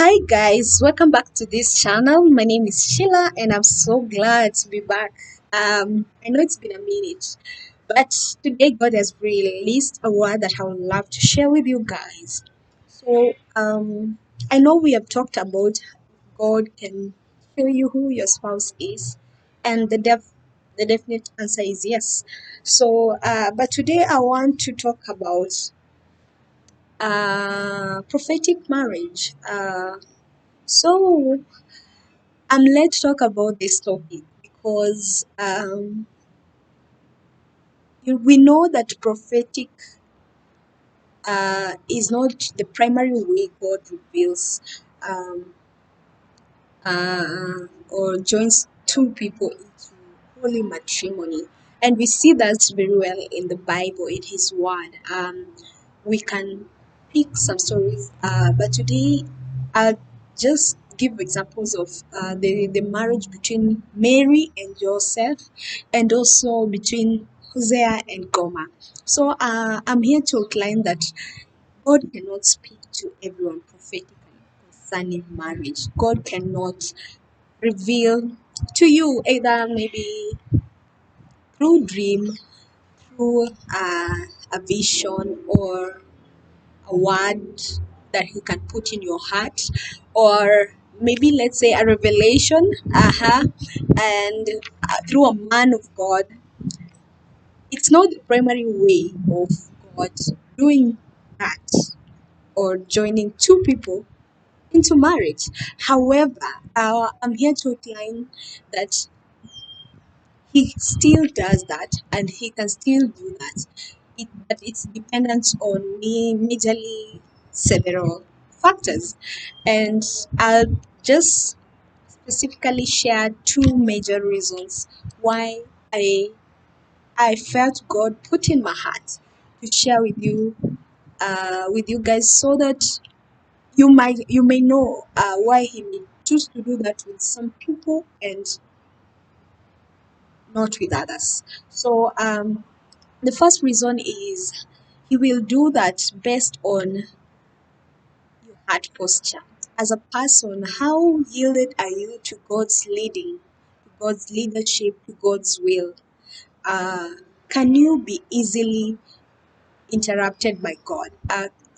Hi guys, welcome back to this channel. My name is Sheila and I'm so glad to be back. I know it's been a minute, but today God has released a word that I would love to share with you guys. So I know we have talked about God can show you who your spouse is, and the definite answer is yes. But today I want to talk about prophetic marriage. So I'm led to talk about this topic because we know that prophetic is not the primary way God reveals um, or joins two people into holy matrimony. And we see that very well in the Bible, in His Word. We can pick some stories, but today I'll just give examples of the marriage between Mary and Joseph, and also between Hosea and Gomer. I'm here to outline that God cannot speak to everyone prophetically concerning marriage. God cannot reveal to you either maybe through dream, through a vision, or a word that He can put in your heart, or maybe let's say a revelation, and through a man of God. It's not the primary way of God doing that or joining two people into marriage. However, I'm here to outline that He still does that and He can still do that. But it's dependent on majorly several factors. And I'll just specifically share two major reasons why I felt God put in my heart to share with you guys, so that you may know why He may choose to do that with some people and not with others. The first reason is He will do that based on your heart posture. As a person, how yielded are you to God's leading, to God's leadership, to God's will? Uh, can you be easily interrupted by God?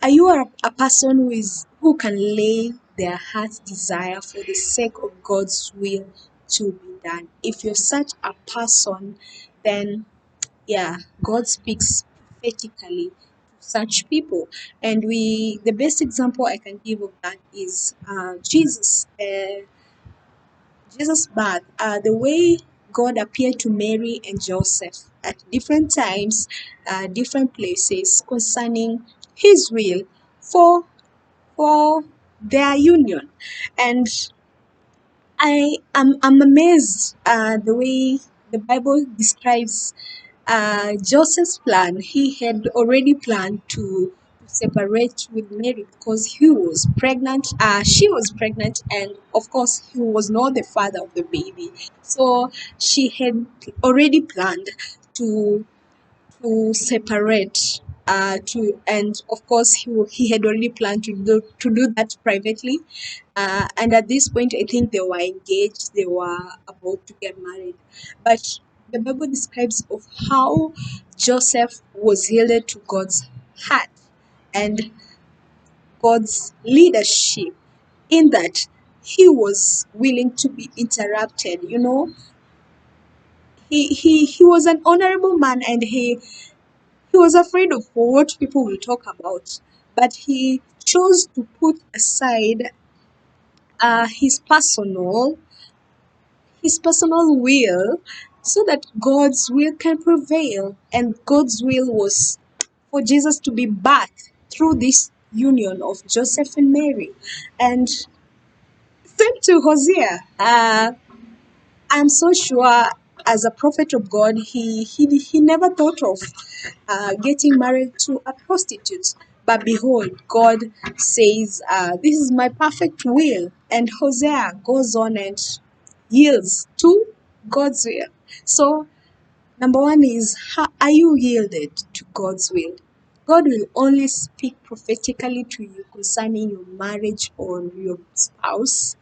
Are you a person who can lay their heart's desire for the sake of God's will to be done? If you're such a person, then yeah, God speaks prophetically to such people. And the best example I can give of that is Jesus' birth. The way God appeared to Mary and Joseph at different times, different places, concerning His will for for their union. And I'm amazed the way the Bible describes Joseph's plan. He had already planned to separate with Mary because he was pregnant. She was pregnant, and of course, he was not the father of the baby. So she had already planned to separate. And of course he had already planned to do that privately, and at this point I think they were engaged, they were about to get married. But the Bible describes of how Joseph was yielded to God's heart and God's leadership, in that he was willing to be interrupted. He was an honorable man, and he was afraid of what people will talk about, but he chose to put aside his personal will, so that God's will can prevail. And God's will was for Jesus to be birthed through this union of Joseph and Mary. And same to Hosea. I'm so sure, as a prophet of God, he never thought of getting married to a prostitute. But behold, God says, "This is my perfect will," and Hosea goes on and yields to God's will. So, number one is, how are you yielded to God's will? God will only speak prophetically to you concerning your marriage or your spouse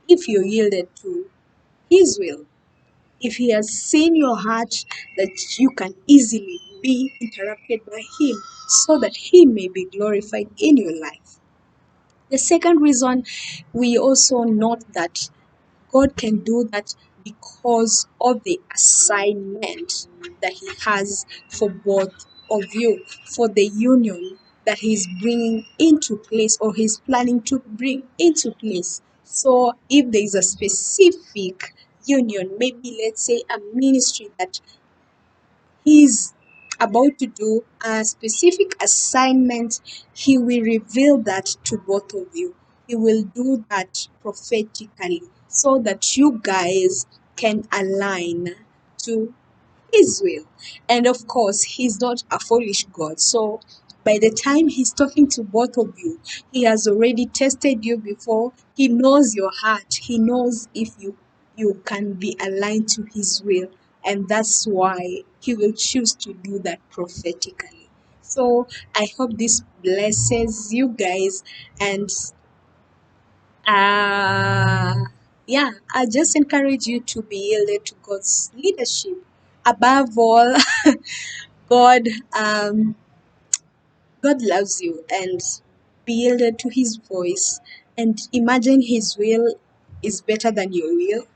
if you're yielded to His will. If He has seen your heart, that you can easily be interrupted by Him so that He may be glorified in your life. The second reason we also note that God can do that because of the assignment that He has for both of you, for the union that He's bringing into place or He's planning to bring into place. So, if there is a specific union, maybe let's say a ministry that He's about to do a specific assignment, He will reveal that to both of you. He will do that prophetically so that you guys can align to His will. And of course, He's not a foolish God. So by the time He's talking to both of you, He has already tested you before. He knows your heart. He knows if you can be aligned to His will. And that's why He will choose to do that prophetically. So I hope this blesses you guys. And uh, yeah, I just encourage you to be yielded to God's leadership. Above all, God, um, God loves you, and be yielded to His voice. And imagine His will is better than your will.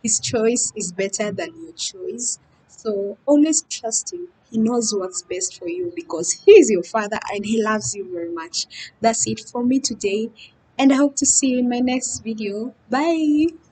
His choice is better than your choice. So always trust Him. He knows what's best for you because He is your Father and He loves you very much. That's it for me today, and I hope to see you in my next video. Bye.